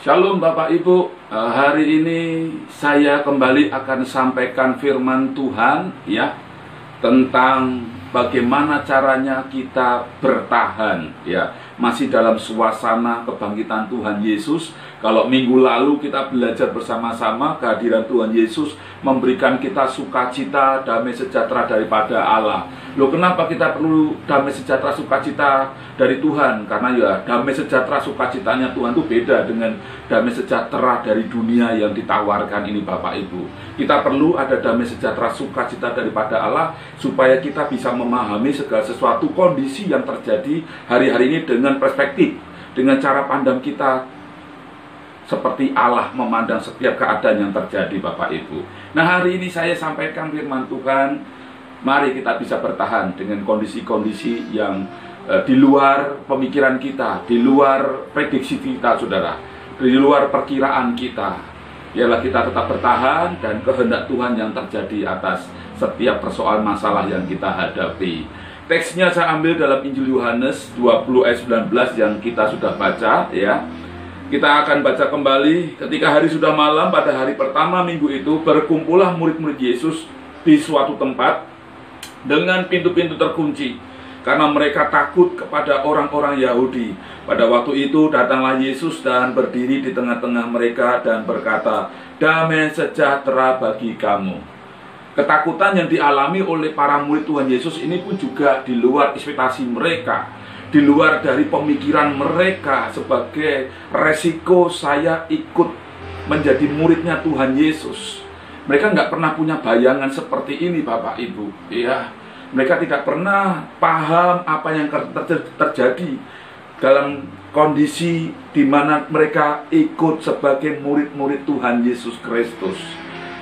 Shalom Bapak Ibu. Hari ini saya kembali akan sampaikan firman Tuhan ya, tentang bagaimana caranya kita bertahan ya, masih dalam suasana kebangkitan Tuhan Yesus. Kalau minggu lalu kita belajar bersama-sama, kehadiran Tuhan Yesus memberikan kita sukacita, damai sejahtera daripada Allah. Loh, kenapa kita perlu damai sejahtera sukacita dari Tuhan? Karena ya damai sejahtera sukacitanya Tuhan itu beda dengan damai sejahtera dari dunia yang ditawarkan ini Bapak Ibu. Kita perlu ada damai sejahtera sukacita daripada Allah supaya kita bisa memahami segala sesuatu kondisi yang terjadi hari-hari ini dengan perspektif, dengan cara pandang kita seperti Allah memandang setiap keadaan yang terjadi Bapak Ibu. Nah, hari ini saya sampaikan firman Tuhan. Mari kita bisa bertahan dengan kondisi-kondisi yang di luar pemikiran kita, di luar prediksi kita, saudara, di luar perkiraan kita. Ialah kita tetap bertahan dan kehendak Tuhan yang terjadi atas setiap persoalan masalah yang kita hadapi. Teksnya saya ambil dalam Injil Yohanes 20 ayat 19 yang kita sudah baca ya. Kita akan baca kembali. Ketika hari sudah malam pada hari pertama minggu itu, berkumpullah murid-murid Yesus di suatu tempat dengan pintu-pintu terkunci, karena mereka takut kepada orang-orang Yahudi. Pada waktu itu datanglah Yesus dan berdiri di tengah-tengah mereka dan berkata, "Damai sejahtera bagi kamu." Ketakutan yang dialami oleh para murid Tuhan Yesus ini pun juga di luar ekspektasi mereka, di luar dari pemikiran mereka sebagai resiko saya ikut menjadi muridnya Tuhan Yesus. Mereka nggak pernah punya bayangan seperti ini Bapak Ibu ya. Mereka tidak pernah paham apa yang terjadi dalam kondisi di mana mereka ikut sebagai murid-murid Tuhan Yesus Kristus.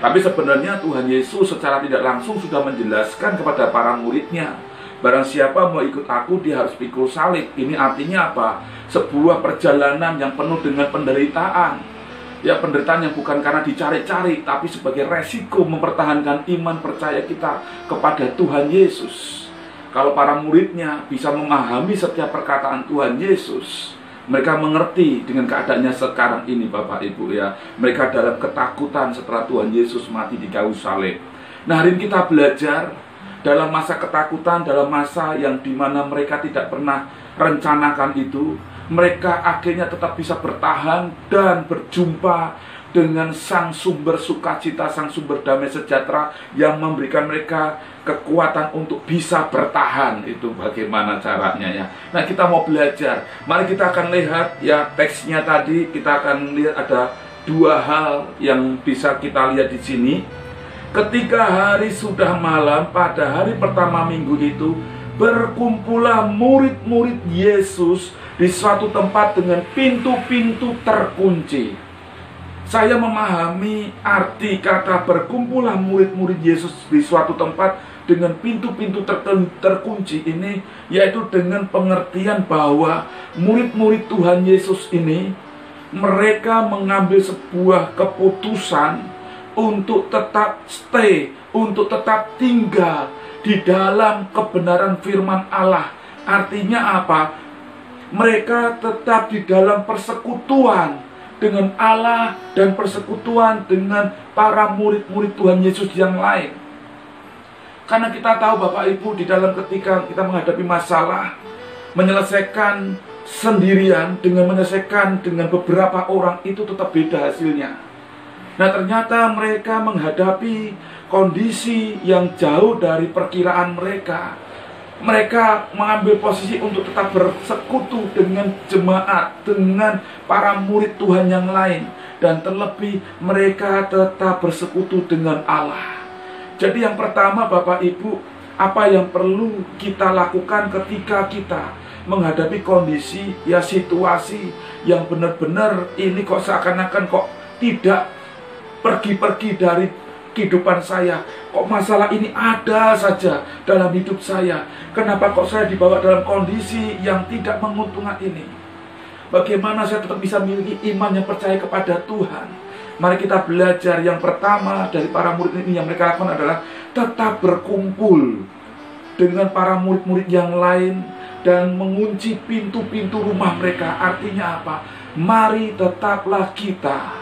Tapi sebenarnya Tuhan Yesus secara tidak langsung sudah menjelaskan kepada para muridnya, barang siapa mau ikut aku, dia harus pikul salib. Ini artinya apa? Sebuah perjalanan yang penuh dengan penderitaan. Ya, penderitaan yang bukan karena dicari-cari, tapi sebagai resiko mempertahankan iman percaya kita kepada Tuhan Yesus. Kalau para muridnya bisa memahami setiap perkataan Tuhan Yesus, mereka mengerti dengan keadaannya sekarang ini Bapak Ibu ya. Mereka dalam ketakutan setelah Tuhan Yesus mati di kayu salib. Nah, hari ini kita belajar dalam masa ketakutan, dalam masa yang dimana mereka tidak pernah rencanakan itu, mereka akhirnya tetap bisa bertahan dan berjumpa dengan sang sumber sukacita, sang sumber damai sejahtera yang memberikan mereka kekuatan untuk bisa bertahan. Itu bagaimana caranya ya. Nah, kita mau belajar. Mari kita akan lihat ya, teksnya tadi kita akan lihat ada dua hal yang bisa kita lihat di sini. Ketika hari sudah malam pada hari pertama minggu itu, berkumpullah murid-murid Yesus di suatu tempat dengan pintu-pintu terkunci. Saya memahami arti kata berkumpullah murid-murid Yesus di suatu tempat dengan pintu-pintu terkunci ini, yaitu dengan pengertian bahwa murid-murid Tuhan Yesus ini, mereka mengambil sebuah keputusan untuk tetap stay, untuk tetap tinggal di dalam kebenaran firman Allah. Artinya apa? Mereka tetap di dalam persekutuan dengan Allah dan persekutuan dengan para murid-murid Tuhan Yesus yang lain. Karena kita tahu Bapak Ibu, di dalam ketika kita menghadapi masalah, menyelesaikan sendirian dengan menyelesaikan dengan beberapa orang itu tetap beda hasilnya. Nah, ternyata mereka menghadapi kondisi yang jauh dari perkiraan mereka. Mereka mengambil posisi untuk tetap bersekutu dengan jemaat, dengan para murid Tuhan yang lain. Dan terlebih mereka tetap bersekutu dengan Allah. Jadi yang pertama Bapak Ibu, apa yang perlu kita lakukan ketika kita menghadapi kondisi, ya situasi yang benar-benar ini kok seakan-akan kok tidak pergi-pergi dari kehidupan saya. Kok masalah ini ada saja dalam hidup saya? Kenapa kok saya dibawa dalam kondisi yang tidak menguntungkan ini? Bagaimana saya tetap bisa memiliki iman yang percaya kepada Tuhan? Mari kita belajar. Yang pertama dari para murid ini yang mereka lakukan adalah tetap berkumpul dengan para murid-murid yang lain dan mengunci pintu-pintu rumah mereka. Artinya apa? Mari tetaplah kita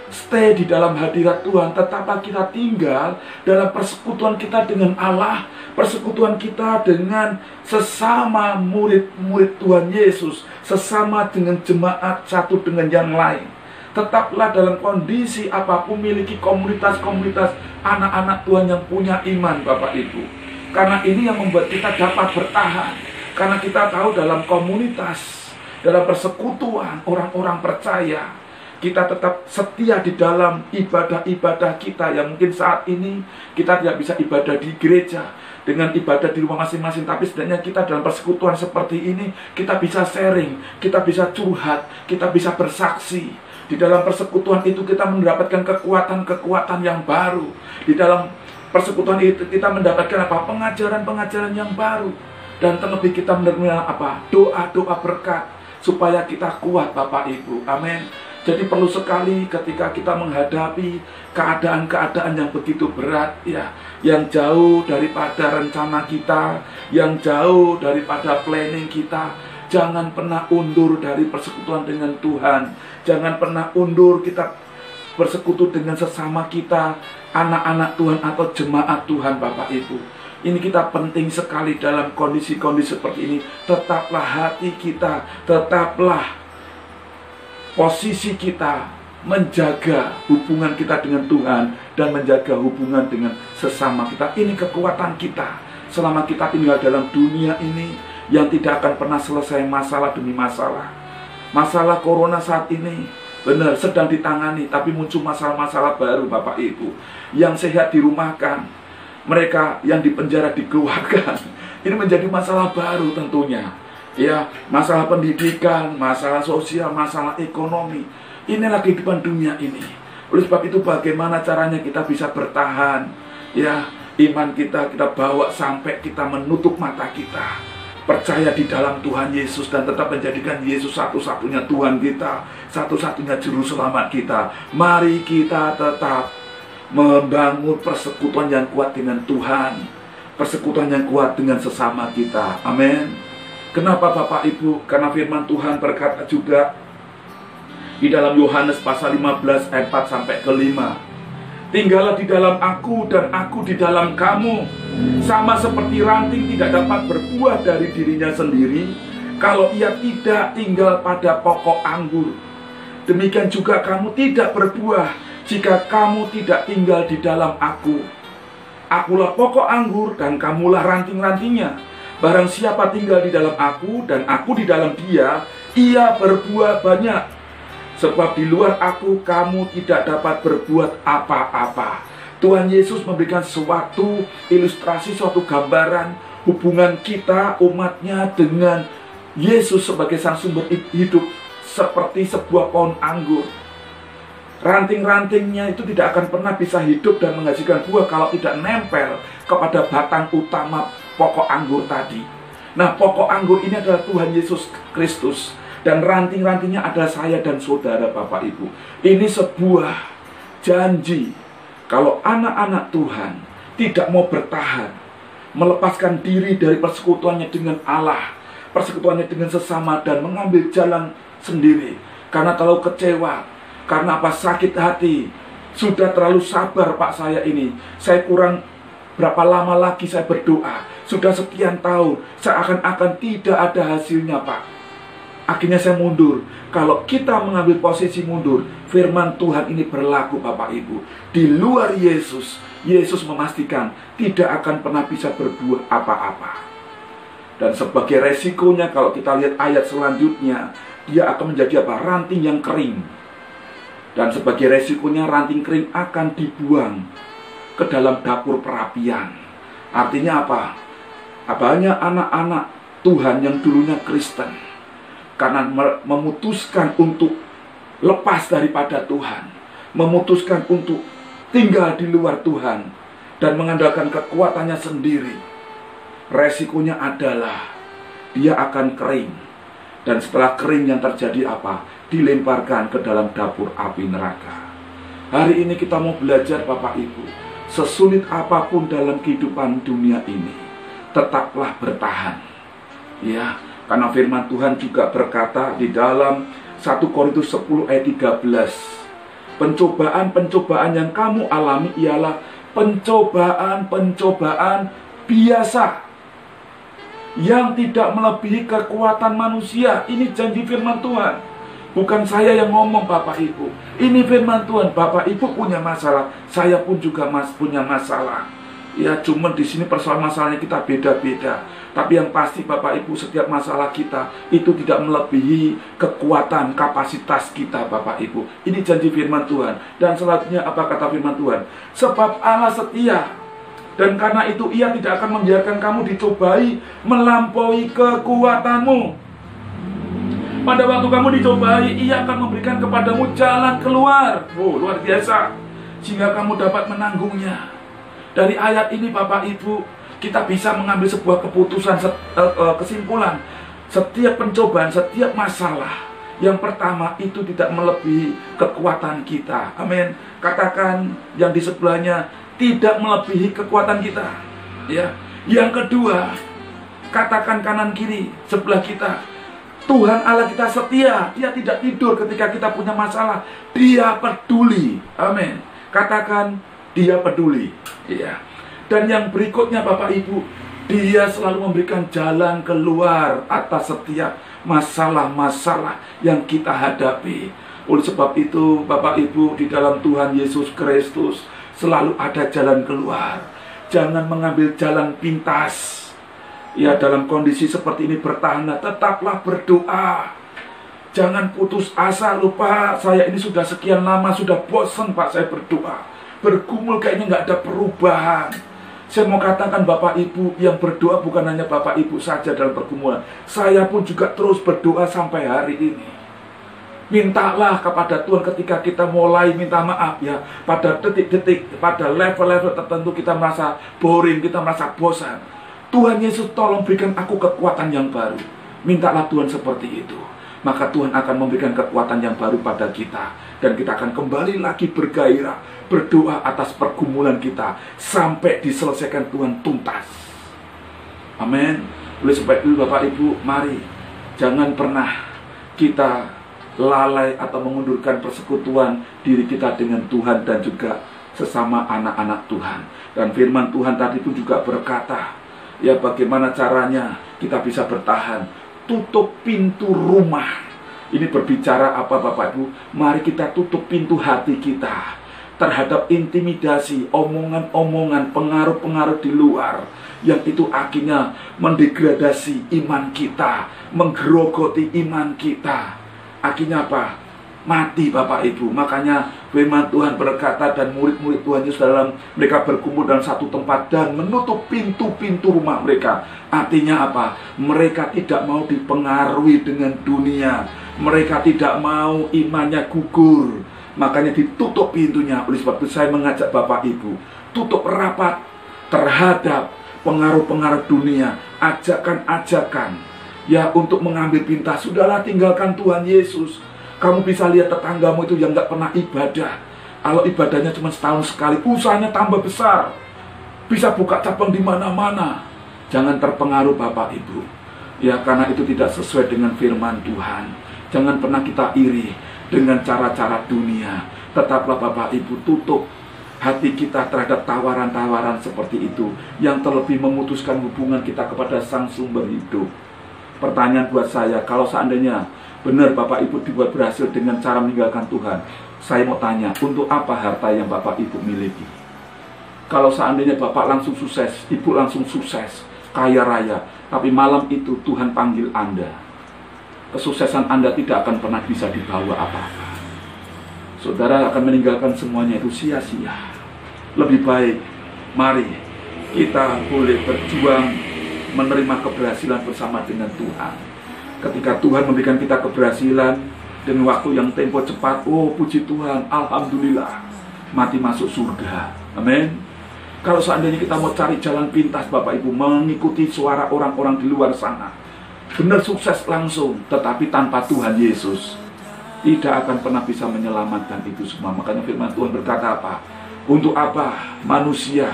stay di dalam hadirat Tuhan, tetaplah kita tinggal dalam persekutuan kita dengan Allah, persekutuan kita dengan sesama murid-murid Tuhan Yesus, sesama dengan jemaat satu dengan yang lain. Tetaplah dalam kondisi apapun, miliki komunitas-komunitas anak-anak Tuhan yang punya iman, Bapak Ibu. Karena ini yang membuat kita dapat bertahan. Karena kita tahu dalam komunitas, dalam persekutuan orang-orang percaya, kita tetap setia di dalam ibadah-ibadah kita yang mungkin saat ini kita tidak bisa ibadah di gereja dengan ibadah di rumah masing-masing, tapi setidaknya kita dalam persekutuan seperti ini kita bisa sharing, kita bisa curhat, kita bisa bersaksi. Di dalam persekutuan itu kita mendapatkan kekuatan-kekuatan yang baru. Di dalam persekutuan itu kita mendapatkan apa? Pengajaran-pengajaran yang baru. Dan terlebih kita menerima apa? Doa-doa berkat supaya kita kuat, Bapak Ibu. Amin. Jadi perlu sekali ketika kita menghadapi keadaan-keadaan yang begitu berat, ya, yang jauh daripada rencana kita, yang jauh daripada planning kita, jangan pernah undur dari persekutuan dengan Tuhan. Jangan pernah undur kita bersekutu dengan sesama kita, anak-anak Tuhan atau jemaat Tuhan, Bapak Ibu. Ini kita penting sekali dalam kondisi-kondisi seperti ini. Tetaplah hati kita, tetaplah posisi kita menjaga hubungan kita dengan Tuhan dan menjaga hubungan dengan sesama kita. Ini kekuatan kita selama kita tinggal dalam dunia ini yang tidak akan pernah selesai masalah demi masalah. Masalah corona saat ini benar sedang ditangani, tapi muncul masalah-masalah baru, Bapak Ibu. Yang sehat dirumahkan, mereka yang di penjara dikeluarkan. Ini menjadi masalah baru tentunya. Ya, masalah pendidikan, masalah sosial, masalah ekonomi. Inilah kehidupan dunia ini. Oleh sebab itu bagaimana caranya kita bisa bertahan? Ya, iman kita bawa sampai kita menutup mata kita, percaya di dalam Tuhan Yesus dan tetap menjadikan Yesus satu-satunya Tuhan kita, satu-satunya juru selamat kita. Mari kita tetap membangun persekutuan yang kuat dengan Tuhan, persekutuan yang kuat dengan sesama kita. Amin. Kenapa, Bapak Ibu? Karena firman Tuhan berkata juga di dalam Yohanes pasal 15 ayat 4 sampai ke 5. Tinggallah di dalam aku dan aku di dalam kamu. Sama seperti ranting tidak dapat berbuah dari dirinya sendiri kalau ia tidak tinggal pada pokok anggur. Demikian juga kamu tidak berbuah jika kamu tidak tinggal di dalam aku. Akulah pokok anggur dan kamulah ranting-rantingnya. Barang siapa tinggal di dalam aku dan aku di dalam dia, ia berbuah banyak. Sebab di luar aku kamu tidak dapat berbuat apa-apa. Tuhan Yesus memberikan suatu ilustrasi, suatu gambaran hubungan kita umatnya dengan Yesus sebagai sang sumber hidup, seperti sebuah pohon anggur. Ranting-rantingnya itu tidak akan pernah bisa hidup dan menghasilkan buah kalau tidak nempel kepada batang utama pokok anggur tadi. Nah, pokok anggur ini adalah Tuhan Yesus Kristus, dan ranting-rantingnya adalah saya dan saudara, Bapak Ibu. Ini sebuah janji. Kalau anak-anak Tuhan tidak mau bertahan, melepaskan diri dari persekutuannya dengan Allah, persekutuannya dengan sesama, dan mengambil jalan sendiri karena terlalu kecewa, karena apa? Sakit hati. Sudah terlalu sabar, Pak, saya ini. Saya kurang berapa lama lagi saya berdoa. Sudah sekian tahun, seakan-akan tidak ada hasilnya, Pak. Akhirnya saya mundur. Kalau kita mengambil posisi mundur, firman Tuhan ini berlaku, Bapak Ibu. Di luar Yesus, Yesus memastikan tidak akan pernah bisa berbuat apa-apa. Dan sebagai resikonya, kalau kita lihat ayat selanjutnya, dia akan menjadi apa? Ranting yang kering. Dan sebagai resikonya, ranting kering akan dibuang ke dalam dapur perapian. Artinya apa? Banyak anak-anak Tuhan yang dulunya Kristen, karena memutuskan untuk lepas daripada Tuhan, memutuskan untuk tinggal di luar Tuhan dan mengandalkan kekuatannya sendiri, resikonya adalah dia akan kering. Dan setelah kering yang terjadi apa? Dilemparkan ke dalam dapur api neraka. Hari ini kita mau belajar, Bapak Ibu, sesulit apapun dalam kehidupan dunia ini, tetaplah bertahan. Ya, karena firman Tuhan juga berkata di dalam 1 Korintus 10 ayat 13. Pencobaan-pencobaan yang kamu alami ialah pencobaan-pencobaan biasa yang tidak melebihi kekuatan manusia. Ini janji firman Tuhan. Bukan saya yang ngomong, Bapak Ibu. Ini firman Tuhan. Bapak Ibu punya masalah, saya pun juga punya masalah. Ya, cuman di sini persoalan masalahnya kita beda-beda. Tapi yang pasti Bapak Ibu, setiap masalah kita itu tidak melebihi kekuatan kapasitas kita, Bapak Ibu. Ini janji firman Tuhan. Dan selanjutnya apa kata firman Tuhan? Sebab Allah setia, dan karena itu Ia tidak akan membiarkan kamu dicobai melampaui kekuatanmu. Pada waktu kamu dicobai, Ia akan memberikan kepadamu jalan keluar. Oh, luar biasa. Sehingga kamu dapat menanggungnya. Dari ayat ini Bapak Ibu, kita bisa mengambil sebuah keputusan, kesimpulan. Setiap pencobaan, setiap masalah, yang pertama itu tidak melebihi kekuatan kita. Amin. Katakan yang di sebelahnya, tidak melebihi kekuatan kita. Ya. Yang kedua, katakan kanan kiri sebelah kita, Tuhan Allah kita setia. Dia tidak tidur ketika kita punya masalah. Dia peduli. Amin. Katakan, Dia peduli. Iya. Dan yang berikutnya Bapak Ibu, Dia selalu memberikan jalan keluar atas setiap masalah-masalah yang kita hadapi. Oleh sebab itu Bapak Ibu, di dalam Tuhan Yesus Kristus selalu ada jalan keluar. Jangan mengambil jalan pintas. Ya, dalam kondisi seperti ini bertahanlah, tetaplah berdoa. Jangan putus asa, lupa saya ini sudah sekian lama, sudah bosan Pak saya berdoa. Bergumul kayaknya nggak ada perubahan. Saya mau katakan Bapak Ibu, yang berdoa bukan hanya Bapak Ibu saja dalam pergumulan. Saya pun juga terus berdoa sampai hari ini. Mintalah kepada Tuhan ketika kita mulai minta maaf ya. Pada detik-detik, pada level-level tertentu kita merasa boring, kita merasa bosan. Tuhan Yesus, tolong berikan aku kekuatan yang baru. Mintalah Tuhan seperti itu. Maka Tuhan akan memberikan kekuatan yang baru pada kita. Dan kita akan kembali lagi bergairah, berdoa atas pergumulan kita sampai diselesaikan Tuhan tuntas. Amin. Oleh sebab itu Bapak Ibu, mari jangan pernah kita lalai atau mengundurkan persekutuan diri kita dengan Tuhan dan juga sesama anak-anak Tuhan. Dan firman Tuhan tadi pun juga berkata, ya, bagaimana caranya kita bisa bertahan? Tutup pintu rumah. Ini berbicara apa Bapak Ibu? Mari kita tutup pintu hati kita terhadap intimidasi, omongan-omongan, pengaruh-pengaruh di luar, yang itu akhirnya mendegradasi iman kita, menggerogoti iman kita. Akhirnya apa? Mati Bapak Ibu. Makanya firman Tuhan berkata, dan murid-murid Tuhan Yesus dalam mereka berkumpul dalam satu tempat dan menutup pintu-pintu rumah mereka. Artinya apa? Mereka tidak mau dipengaruhi dengan dunia. Mereka tidak mau imannya gugur. Makanya ditutup pintunya. Oleh sebab itu saya mengajak Bapak Ibu, tutup rapat terhadap pengaruh-pengaruh dunia, ajakan-ajakan ya untuk mengambil pintas. Sudahlah, tinggalkan Tuhan Yesus. Kamu bisa lihat tetanggamu itu yang gak pernah ibadah. Kalau ibadahnya cuma setahun sekali, usahanya tambah besar, bisa buka cabang di mana-mana. Jangan terpengaruh Bapak Ibu. Ya, karena itu tidak sesuai dengan firman Tuhan. Jangan pernah kita iri dengan cara-cara dunia. Tetaplah Bapak Ibu, tutup hati kita terhadap tawaran-tawaran seperti itu, yang terlebih memutuskan hubungan kita kepada Sang Sumber Hidup. Pertanyaan buat saya, kalau seandainya benar Bapak Ibu dibuat berhasil dengan cara meninggalkan Tuhan, saya mau tanya, untuk apa harta yang Bapak Ibu miliki? Kalau seandainya Bapak langsung sukses, Ibu langsung sukses, kaya raya, tapi malam itu Tuhan panggil Anda, kesuksesan Anda tidak akan pernah bisa dibawa apa-apa. Saudara akan meninggalkan semuanya itu sia-sia. Lebih baik, mari kita boleh berjuang menerima keberhasilan bersama dengan Tuhan. Ketika Tuhan memberikan kita keberhasilan dengan waktu yang tempo cepat, oh puji Tuhan, alhamdulillah, mati masuk surga. Amin. Kalau seandainya kita mau cari jalan pintas Bapak Ibu, mengikuti suara orang-orang di luar sana, benar sukses langsung, tetapi tanpa Tuhan Yesus tidak akan pernah bisa menyelamatkan itu semua. Makanya firman Tuhan berkata apa? Untuk apa manusia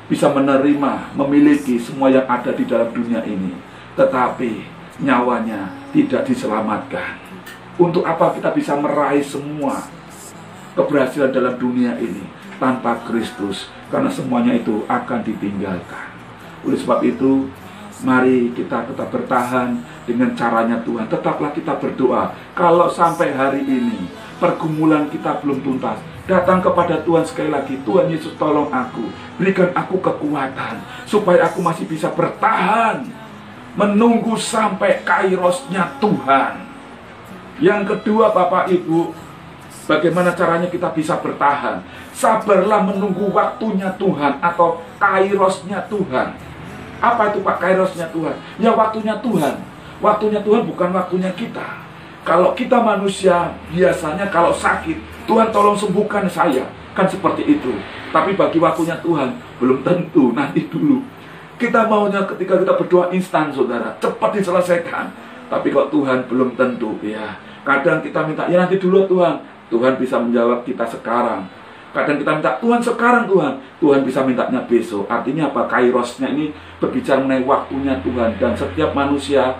bisa menerima, memiliki semua yang ada di dalam dunia ini, tetapi nyawanya tidak diselamatkan. Untuk apa kita bisa meraih semua keberhasilan dalam dunia ini tanpa Kristus? Karena semuanya itu akan ditinggalkan. Oleh sebab itu, mari kita tetap bertahan dengan caranya Tuhan. Tetaplah kita berdoa. Kalau sampai hari ini pergumulan kita belum tuntas, datang kepada Tuhan sekali lagi. Tuhan Yesus, tolong aku, berikan aku kekuatan supaya aku masih bisa bertahan menunggu sampai kairosnya Tuhan. Yang kedua, Bapak Ibu, bagaimana caranya kita bisa bertahan? Sabarlah menunggu waktunya Tuhan atau kairosnya Tuhan. Apa itu Pak kairosnya Tuhan? Ya waktunya Tuhan. Waktunya Tuhan bukan waktunya kita. Kalau kita manusia, biasanya kalau sakit, Tuhan tolong sembuhkan saya. Kan seperti itu. Tapi bagi waktunya Tuhan, belum tentu, nanti dulu. Kita maunya ketika kita berdoa instan, saudara, cepat diselesaikan. Tapi kok Tuhan belum tentu, ya. Kadang kita minta, ya nanti dulu Tuhan. Tuhan bisa menjawab kita sekarang. Kadang kita minta, Tuhan sekarang Tuhan. Tuhan bisa mintanya besok. Artinya apa? Kairosnya ini berbicara mengenai waktunya Tuhan. Dan setiap manusia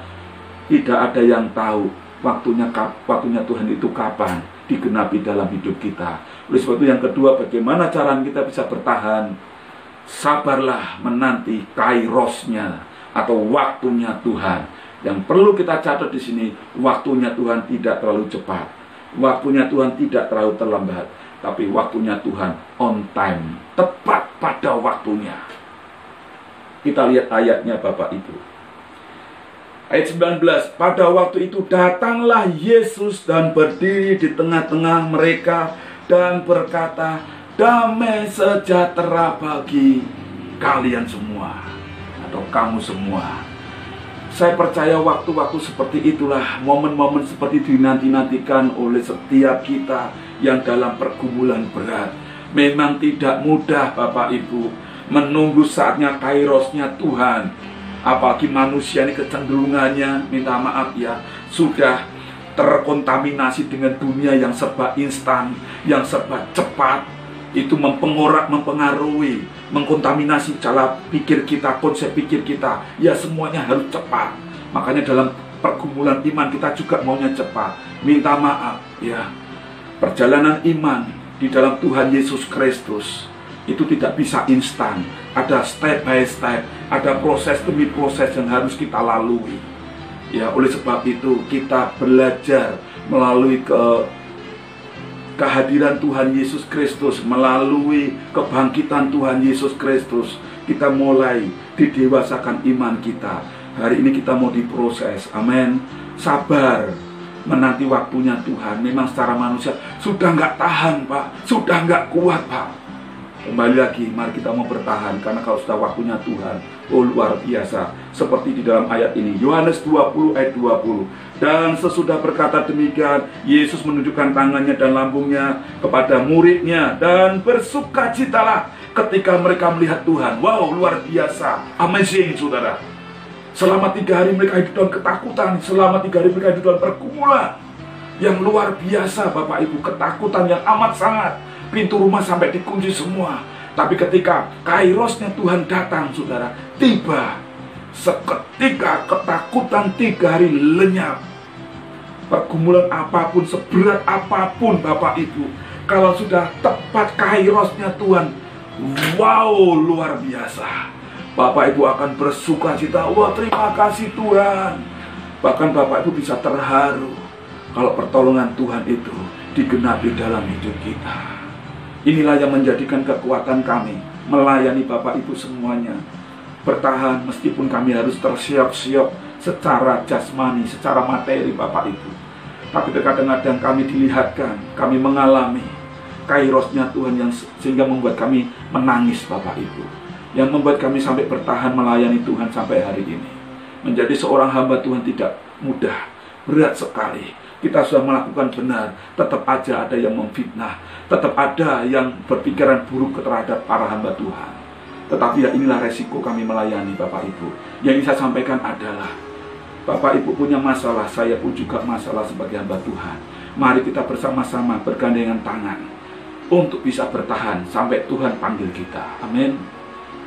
tidak ada yang tahu waktunya Tuhan itu kapan digenapi dalam hidup kita. Oleh sebab itu yang kedua, bagaimana cara kita bisa bertahan? Sabarlah menanti kairosnya atau waktunya Tuhan. Yang perlu kita catat di sini, waktunya Tuhan tidak terlalu cepat. Waktunya Tuhan tidak terlalu terlambat. Tapi waktunya Tuhan on time, tepat pada waktunya. Kita lihat ayatnya Bapak Ibu. Ayat 19, pada waktu itu datanglah Yesus dan berdiri di tengah-tengah mereka dan berkata, damai sejahtera bagi kalian semua atau kamu semua. Saya percaya waktu-waktu seperti itulah, momen-momen seperti dinanti-nantikan oleh setiap kita yang dalam pergumulan berat. Memang tidak mudah Bapak Ibu menunggu saatnya kairosnya Tuhan. Apalagi manusia ini kecenderungannya, minta maaf ya, sudah terkontaminasi dengan dunia yang serba instan, yang serba cepat. Itu mempengaruhi, mengkontaminasi cara pikir kita, konsep pikir kita. Ya semuanya harus cepat. Makanya dalam pergumulan iman kita juga maunya cepat. Minta maaf ya. Perjalanan iman di dalam Tuhan Yesus Kristus itu tidak bisa instan. Ada step by step, ada proses demi proses yang harus kita lalui. Ya, oleh sebab itu kita belajar melalui kehadiran Tuhan Yesus Kristus, melalui kebangkitan Tuhan Yesus Kristus, kita mulai didewasakan iman kita. Hari ini kita mau diproses, amin. Sabar menanti waktunya Tuhan. Memang secara manusia sudah nggak tahan Pak, sudah nggak kuat Pak. Kembali lagi, mari kita mau bertahan, karena kalau sudah waktunya Tuhan, oh luar biasa. Seperti di dalam ayat ini, Yohanes 20 ayat 20. Dan sesudah berkata demikian, Yesus menunjukkan tangannya dan lambungnya kepada muridnya, dan bersukacitalah ketika mereka melihat Tuhan. Wow, luar biasa, amazing saudara. Selama 3 hari mereka hidup dalam ketakutan, selama 3 hari mereka hidup dalam pergumulan yang luar biasa Bapak Ibu, ketakutan yang amat sangat. Pintu rumah sampai dikunci semua. Tapi ketika kairosnya Tuhan datang saudara, tiba, seketika ketakutan 3 hari lenyap. Pergumulan apapun, seberat apapun Bapak Ibu, kalau sudah tepat kairosnya Tuhan, wow, luar biasa. Bapak Ibu akan bersukacita. Wah, terima kasih Tuhan. Bahkan Bapak Ibu bisa terharu kalau pertolongan Tuhan itu digenapi dalam hidup kita. Inilah yang menjadikan kekuatan kami melayani Bapak Ibu semuanya. Bertahan meskipun kami harus tersiap-siap secara jasmani, secara materi Bapak Ibu. Tapi kadang-kadang kami dilihatkan, kami mengalami kairosnya Tuhan yang sehingga membuat kami menangis Bapak Ibu. Yang membuat kami sampai bertahan melayani Tuhan sampai hari ini. Menjadi seorang hamba Tuhan tidak mudah, berat sekali. Kita sudah melakukan benar, tetap aja ada yang memfitnah, tetap ada yang berpikiran buruk terhadap para hamba Tuhan. Tetapi ya inilah resiko kami melayani Bapak Ibu. Yang ingin saya sampaikan adalah, Bapak Ibu punya masalah, saya pun juga masalah sebagai hamba Tuhan. Mari kita bersama-sama bergandengan tangan untuk bisa bertahan sampai Tuhan panggil kita. Amin.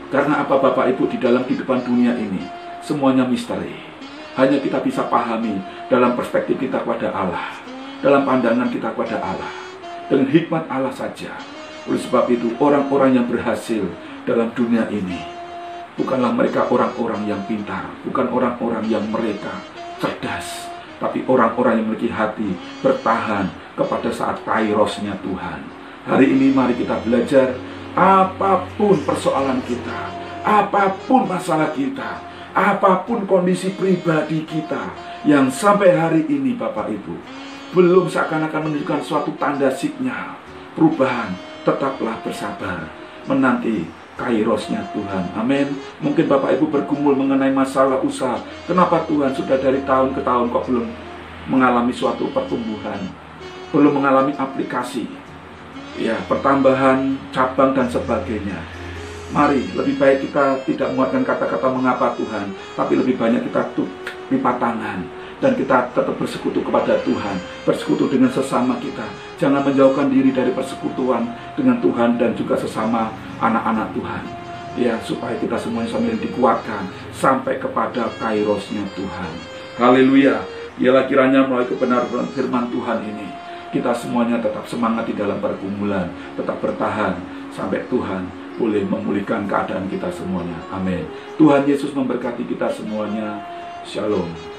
Karena apa Bapak Ibu, di dalam kehidupan dunia ini semuanya misteri. Hanya kita bisa pahami dalam perspektif kita kepada Allah. dalam pandangan kita kepada Allah, dengan hikmat Allah saja. Oleh sebab itu, orang-orang yang berhasil dalam dunia ini bukanlah mereka orang-orang yang pintar, bukan orang-orang yang mereka cerdas, tapi orang-orang yang memiliki hati bertahan kepada saat kairosnya Tuhan. Hari ini mari kita belajar, apapun persoalan kita, apapun masalah kita, apapun kondisi pribadi kita yang sampai hari ini Bapak Ibu belum seakan-akan menunjukkan suatu tanda sinyal perubahan, tetaplah bersabar menanti kairosnya Tuhan. Amin. Mungkin Bapak Ibu bergumul mengenai masalah usaha. Kenapa Tuhan sudah dari tahun ke tahun kok belum mengalami suatu pertumbuhan, belum mengalami aplikasi, ya, pertambahan cabang dan sebagainya. Mari lebih baik kita tidak menguatkan kata-kata mengapa Tuhan, tapi lebih banyak kita lipat tangan dan kita tetap bersekutu kepada Tuhan, bersekutu dengan sesama kita. Jangan menjauhkan diri dari persekutuan dengan Tuhan dan juga sesama anak-anak Tuhan, ya, supaya kita semuanya sambil dikuatkan sampai kepada kairosnya Tuhan. Haleluya. Ialah kiranya melalui kebenaran firman Tuhan ini kita semuanya tetap semangat di dalam pergumulan, tetap bertahan sampai Tuhan boleh memulihkan keadaan kita semuanya. Amin. Tuhan Yesus memberkati kita semuanya. Shalom.